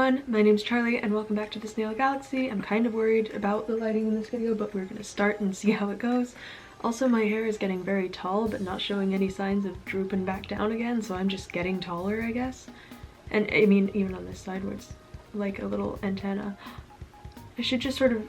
everyone, my name's Charlie and welcome back to the Snail Galaxy. I'm kind of worried about the lighting in this video, but we're gonna start and see how it goes. Also, my hair is getting very tall but not showing any signs of drooping back down again, so I'm just getting taller, I guess. And I mean, even on this side where it's like a little antenna. I should just sort of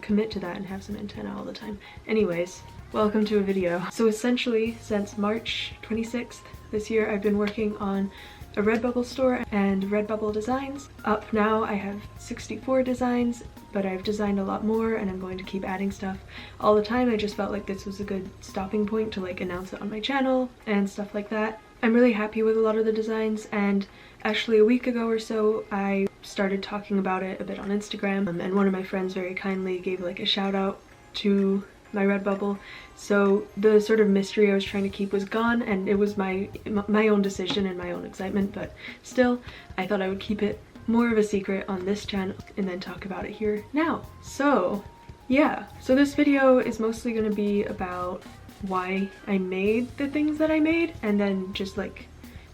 commit to that and have some antenna all the time. Anyways, welcome to a video. So essentially, since March 26th this year, I've been working on a Redbubble store and Redbubble designs. Up now I have 64 designs, but I've designed a lot more and I'm going to keep adding stuff all the time. I just felt like this was a good stopping point to like announce it on my channel and stuff like that. I'm really happy with a lot of the designs, and actually a week ago or so I started talking about it a bit on Instagram, and one of my friends very kindly gave like a shout out to my Redbubble, so the sort of mystery I was trying to keep was gone, and it was my own decision and my own excitement, but still I thought I would keep it more of a secret on this channel and then talk about it here now. So yeah, so this video is mostly going to be about why I made the things that I made, and then just like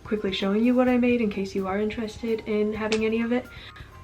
quickly showing you what I made in case you are interested in having any of it.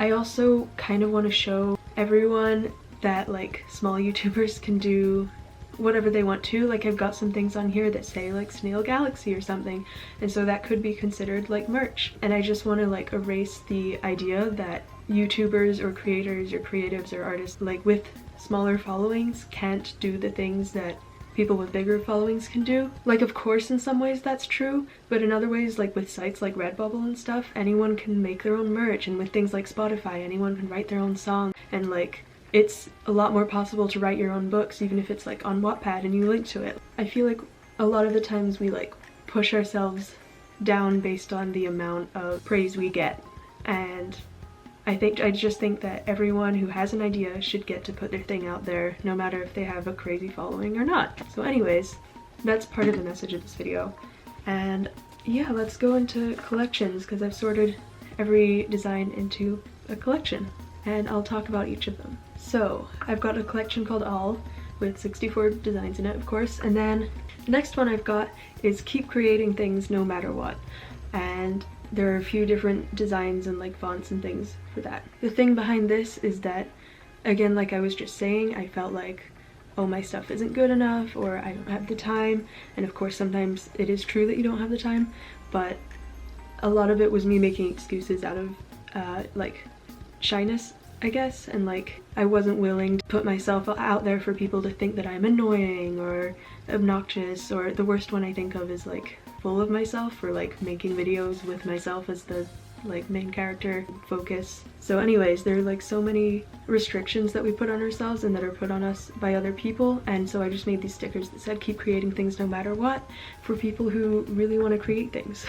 I also kind of want to show everyone that like small YouTubers can do whatever they want to. Like I've got some things on here that say like Snail Galaxy or something, and so that could be considered like merch. And I just want to like erase the idea that YouTubers or creators or creatives or artists like with smaller followings can't do the things that people with bigger followings can do. Like of course in some ways that's true, but in other ways, like with sites like Redbubble and stuff, anyone can make their own merch, and with things like Spotify, anyone can write their own song, and like it's a lot more possible to write your own books even if it's like on Wattpad and you link to it. I feel like a lot of the times we like push ourselves down based on the amount of praise we get, and I just think that everyone who has an idea should get to put their thing out there, no matter if they have a crazy following or not. So anyways, that's part of the message of this video. And yeah, let's go into collections, because I've sorted every design into a collection and I'll talk about each of them. So I've got a collection called All with 64 designs in it, of course, and then the next one I've got is Keep Creating Things No Matter What, and there are a few different designs and like fonts and things for that. The thing behind this is that, again, like I was just saying, I felt like, oh, my stuff isn't good enough, or I don't have the time, and of course sometimes it is true that you don't have the time, but a lot of it was me making excuses out of like shyness, I guess, and like I wasn't willing to put myself out there for people to think that I'm annoying or obnoxious, or the worst one I think of is like full of myself, or like making videos with myself as the like main character focus. So anyways, there are like so many restrictions that we put on ourselves and that are put on us by other people, and so I just made these stickers that said keep creating things no matter what, for people who really want to create things.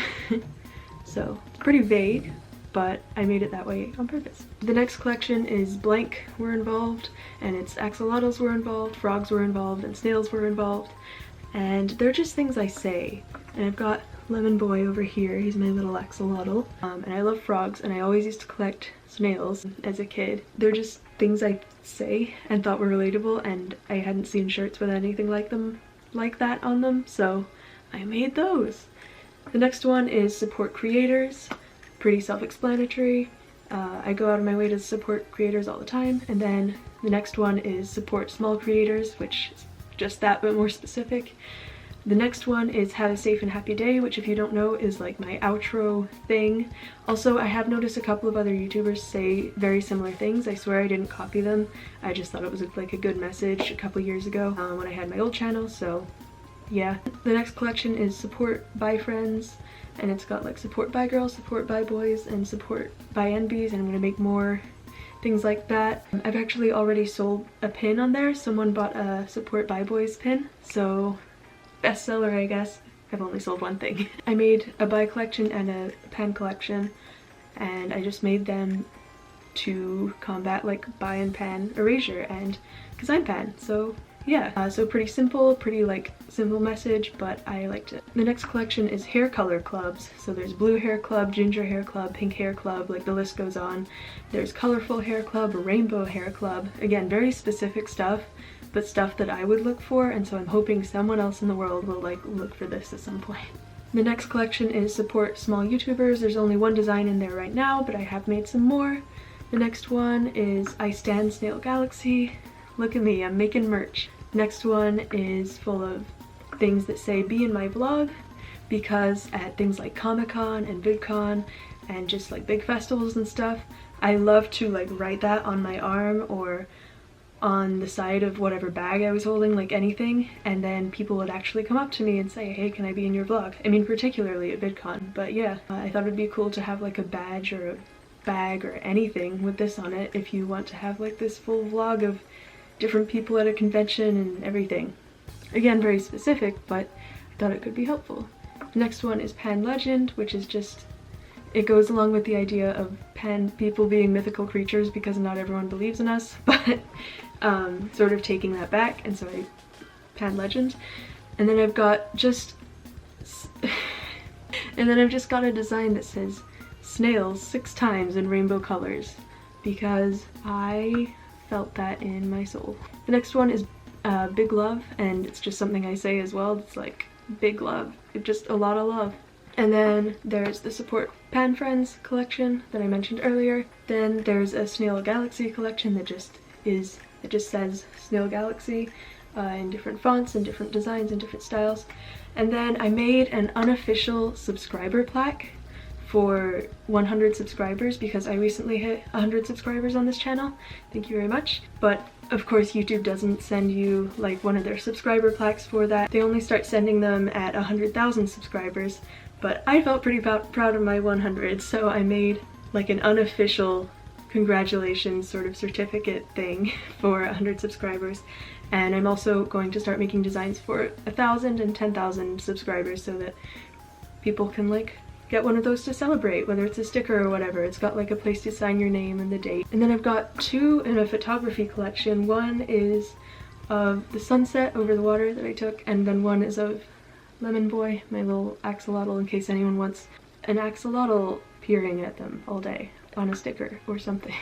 So it's pretty vague, but I made it that way on purpose. The next collection is Blank were involved, and it's axolotls were involved, frogs were involved, and snails were involved, and they're just things I say. And I've got Lemon Boy over here, he's my little axolotl, and I love frogs, and I always used to collect snails as a kid. They're just things I say and thought were relatable, and I hadn't seen shirts with anything like that on them, so I made those. The next one is Support Creators. Pretty self-explanatory. I go out of my way to support creators all the time. And then the next one is Support Small Creators, which is just that but more specific. The next one is Have a Safe and Happy Day, which if you don't know is like my outro thing. Also, I have noticed a couple of other YouTubers say very similar things. I swear I didn't copy them. I just thought it was like a good message a couple years ago when I had my old channel, so yeah. The next collection is Support by Friends, and it's got like Support by Girls, Support by Boys, and Support by NBs, and I'm gonna make more things like that. I've actually already sold a pin on there. Someone bought a Support by Boys pin, so bestseller, I guess. I've only sold one thing. I made a bi collection and a pan collection, and I just made them to combat like bi and pan erasure, and because I'm pan, so yeah. So pretty simple, pretty like simple message, but I liked it. The next collection is hair color clubs. So there's blue hair club, ginger hair club, pink hair club, like the list goes on. There's colorful hair club, rainbow hair club. Again, very specific stuff, but stuff that I would look for, and so I'm hoping someone else in the world will like look for this at some point. The next collection is support small YouTubers. There's only one design in there right now, but I have made some more. The next one is I Stand Snail Galaxy. Look at me, I'm making merch. Next one is full of things that say be in my vlog, because at things like Comic-Con and VidCon and just like big festivals and stuff, I love to like write that on my arm or on the side of whatever bag I was holding, like anything, and then people would actually come up to me and say, hey, can I be in your vlog? I mean, particularly at VidCon, but yeah, I thought it'd be cool to have like a badge or a bag or anything with this on it if you want to have like this full vlog of different people at a convention and everything. Again, very specific, but I thought it could be helpful. The next one is Pan Legend, which is just, it goes along with the idea of Pan people being mythical creatures because not everyone believes in us, but sort of taking that back, and so I Pan Legend. And then I've got just got a design that says snails 6 times in rainbow colors because I felt that in my soul. The next one is Big Love, and it's just something I say as well. It's like big love, just a lot of love. And then there's the Support Pan Friends collection that I mentioned earlier. Then there's a Snail Galaxy collection that just says Snail Galaxy in different fonts and different designs and different styles. And then I made an unofficial subscriber plaque for 100 subscribers because I recently hit 100 subscribers on this channel. Thank you very much. But of course YouTube doesn't send you like one of their subscriber plaques for that. They only start sending them at 100,000 subscribers. But I felt pretty proud of my 100, so I made like an unofficial congratulations sort of certificate thing for 100 subscribers. And I'm also going to start making designs for 1,000 and 10,000 subscribers so that people can like get one of those to celebrate, whether it's a sticker or whatever. It's got like a place to sign your name and the date. And then I've got 2 in a photography collection. One is of the sunset over the water that I took, and then one is of Lemon Boy, my little axolotl, in case anyone wants an axolotl peering at them all day on a sticker or something.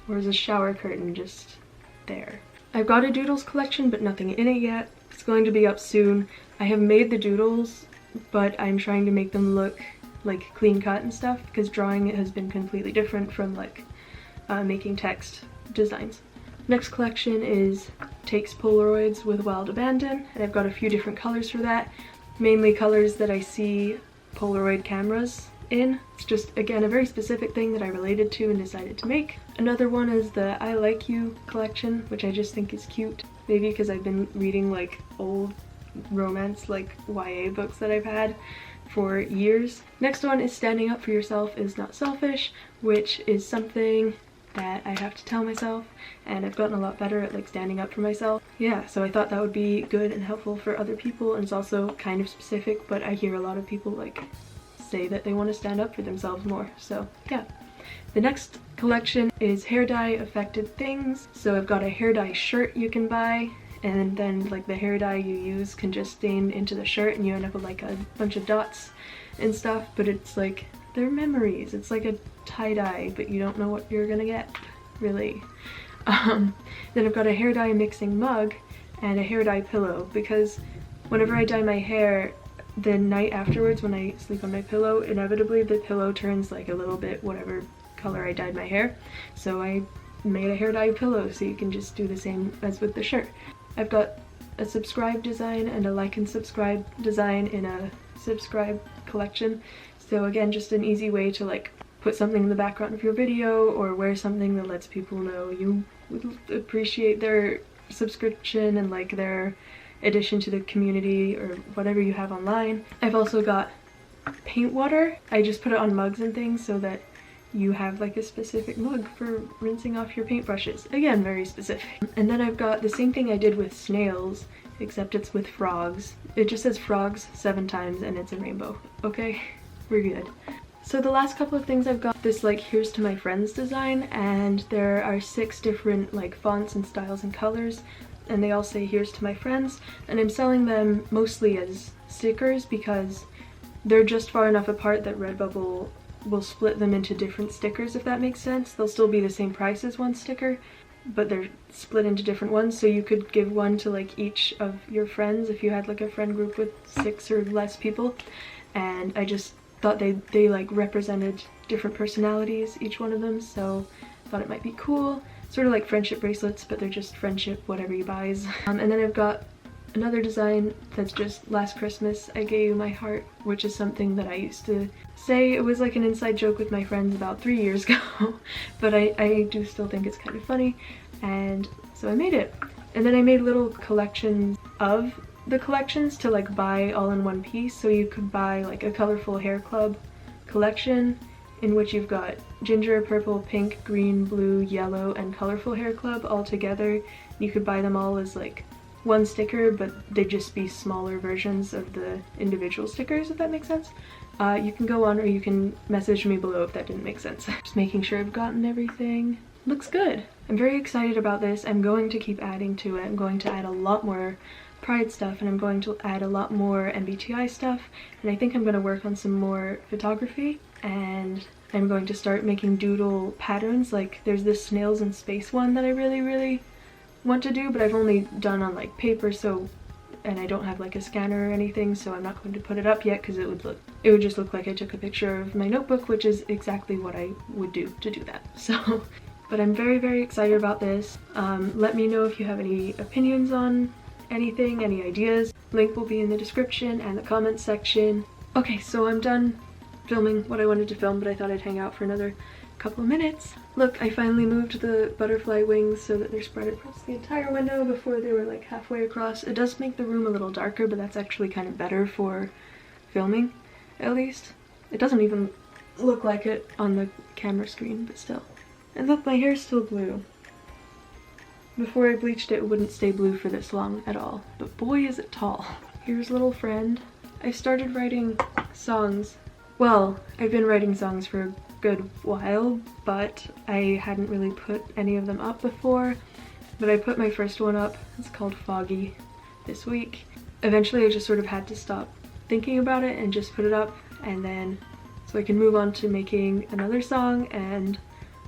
Or as a shower curtain just there. I've got a doodles collection but nothing in it yet. It's going to be up soon. I have made the doodles, but I'm trying to make them look like clean cut and stuff because drawing it has been completely different from like making text designs. Next collection is Takes Polaroids with Wild Abandon, and I've got a few different colors for that. Mainly colors that I see Polaroid cameras in. It's just, again, a very specific thing that I related to and decided to make. Another one is the I Like You collection, which I just think is cute. Maybe because I've been reading like old romance, like YA books that I've had for years. Next one is Standing Up for Yourself is Not Selfish, which is something that I have to tell myself, and I've gotten a lot better at like standing up for myself. Yeah, so I thought that would be good and helpful for other people, and it's also kind of specific, but I hear a lot of people like say that they want to stand up for themselves more, so yeah. The next collection is hair dye affected things. So I've got a hair dye shirt you can buy, and then like the hair dye you use can just stain into the shirt and you end up with like a bunch of dots and stuff, but it's like they're memories. It's like a tie-dye, but you don't know what you're gonna get, really. Then I've got a hair dye mixing mug and a hair dye pillow, because whenever I dye my hair, the night afterwards when I sleep on my pillow, inevitably the pillow turns like a little bit whatever color I dyed my hair. So I made a hair dye pillow so you can just do the same as with the shirt. I've got a subscribe design and a like and subscribe design in a subscribe collection. So again, just an easy way to like put something in the background of your video or wear something that lets people know you would appreciate their subscription and like their addition to the community or whatever you have online. I've also got paint water. I just put it on mugs and things so that you have like a specific mug for rinsing off your paintbrushes. Again, very specific. And then I've got the same thing I did with snails, except it's with frogs. It just says frogs 7 times and it's a rainbow. Okay, we're good. So the last couple of things, I've got this like here's to my friends design, and there are 6 different like fonts and styles and colors, and they all say here's to my friends, and I'm selling them mostly as stickers because they're just far enough apart that Redbubble will split them into different stickers, if that makes sense. They'll still be the same price as one sticker, but they're split into different ones, so you could give one to like each of your friends if you had like a friend group with 6 or less people. And I just thought they like represented different personalities, each one of them, so I thought it might be cool. Sort of like friendship bracelets, but they're just friendship whatever you buys. And then I've got another design that's just last Christmas I gave you my heart, which is something that I used to say. It was like an inside joke with my friends about 3 years ago, but I do still think it's kind of funny, and so I made it. And then I made little collections of the collections to like buy all in one piece, so you could buy like a colorful hair club collection in which you've got ginger, purple, pink, green, blue, yellow, and colorful hair club all together. You could buy them all as like one sticker, but they'd just be smaller versions of the individual stickers, if that makes sense. You can go on, or you can message me below if that didn't make sense. Just making sure I've gotten everything. Looks good. I'm very excited about this. I'm going to keep adding to it. I'm going to add a lot more Pride stuff, and I'm going to add a lot more MBTI stuff, and I think I'm going to work on some more photography, and I'm going to start making doodle patterns. Like there's this snails in space one that I really want to do, but I've only done on like paper, so, and I don't have like a scanner or anything, so I'm not going to put it up yet because it would just look like I took a picture of my notebook, which is exactly what I would do to do that. So but I'm very excited about this. Let me know if you have any opinions on anything, any ideas. Link will be in the description and the comments section. Okay, so I'm done filming what I wanted to film, but I thought I'd hang out for another couple of minutes. Look, I finally moved the butterfly wings so that they're spread across the entire window. Before they were like halfway across. It does make the room a little darker, but that's actually kind of better for filming, at least. It doesn't even look like it on the camera screen, but still. And look, my hair's still blue. Before I bleached it, it wouldn't stay blue for this long at all, but boy is it tall. Here's little friend. I started writing songs. Well, I've been writing songs for a good while, but I hadn't really put any of them up before. But I put my first one up, it's called Foggy, this week. Eventually I just sort of had to stop thinking about it and just put it up, and then so I can move on to making another song and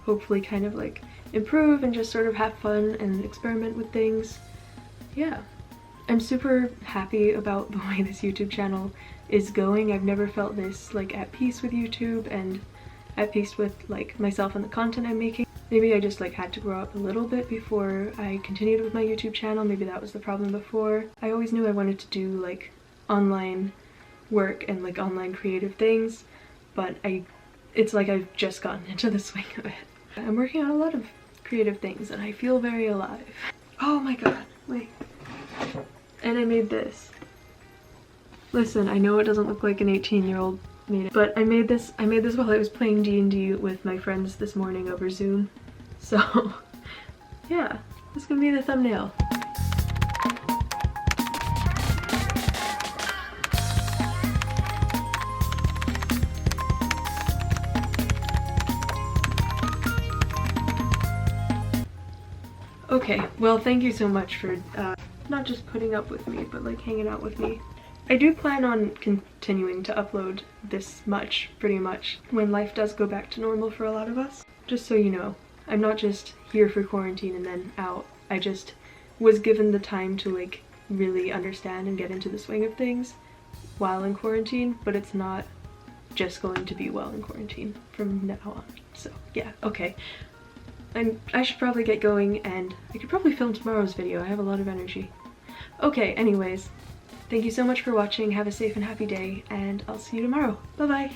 hopefully kind of like improve and just sort of have fun and experiment with things. Yeah. I'm super happy about the way this YouTube channel is going. I've never felt this like at peace with YouTube and at peace with like myself and the content I'm making. Maybe I just like had to grow up a little bit before I continued with my YouTube channel. Maybe that was the problem before. I always knew I wanted to do like online work and like online creative things, but it's like I've just gotten into the swing of it. I'm working on a lot of creative things and I feel very alive. Oh my god, wait. And I made this. Listen, I know it doesn't look like an 18-year-old made it, but I made this while I was playing D&D with my friends this morning over Zoom. So yeah, this is gonna be the thumbnail. Okay, well thank you so much for not just putting up with me, but like hanging out with me. I do plan on continuing to upload this much, pretty much, when life does go back to normal for a lot of us. Just so you know, I'm not just here for quarantine and then out. I just was given the time to like really understand and get into the swing of things while in quarantine, but it's not just going to be while in quarantine from now on. So yeah, okay. I should probably get going, and I could probably film tomorrow's video. I have a lot of energy. Okay, anyways, thank you so much for watching. Have a safe and happy day, and I'll see you tomorrow. Bye bye!